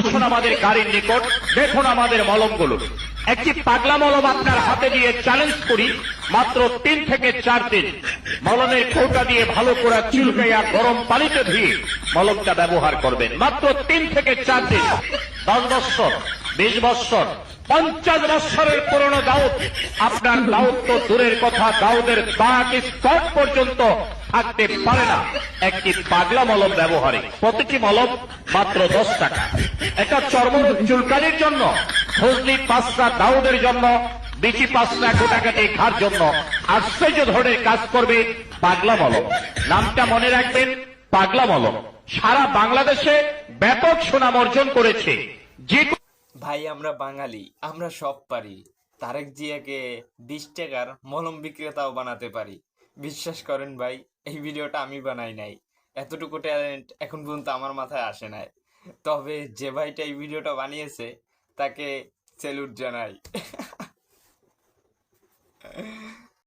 আসুন আমাদের গাড়ির নিকট, দেখুন আমাদের মলমগুলো। একটি পাগলা মলম আপনার হাতে দিয়ে চ্যালেঞ্জ করি, মাত্র 3 থেকে 4 দিন মলমের কৌটা দিয়ে ভালো করে চুলকাইয়া গরম পানিতে ধুয়ে মলমটা ব্যবহার করবেন। মাত্র 3 থেকে 4 দিন। 10 বছর, 20 বছর, 50 বছরের পুরনো দাউদ, আপনার দাউদ তো দূরের কথা, দাউদের দাগ স্পট পর্যন্ত থাকতে পারে না একটি পাগলা মলম ব্যবহারে। প্রতিটি মলম মাত্র 10 টাকা। এটা চর্মরোগ চুলকানির জন্য, ফজলি পাঁচটা দাউদের জন্য, বিচি পাঁচটা গোটাকাটি ঘার জন্য আশ্চর্য ধরনের কাজ করবে পাগলা মলম। নামটা মনে রাখবেন, পাগলা মলম সারা বাংলাদেশে ব্যাপক সুনাম অর্জন করেছে। যে ভাই আমরা বাঙালি, আমরা সব পারি। তারেক জিয়াকে 20 টাকার মলম বিক্রেতাও বানাতে পারি। বিশ্বাস করেন ভাই, এই ভিডিওটা আমি বানাই নাই। এতটুকু ট্যালেন্ট এখন পর্যন্ত আমার মাথায় আসে নাই। তবে যে ভাইটা এই ভিডিওটা বানিয়েছে তাকে স্যালুট জানাই।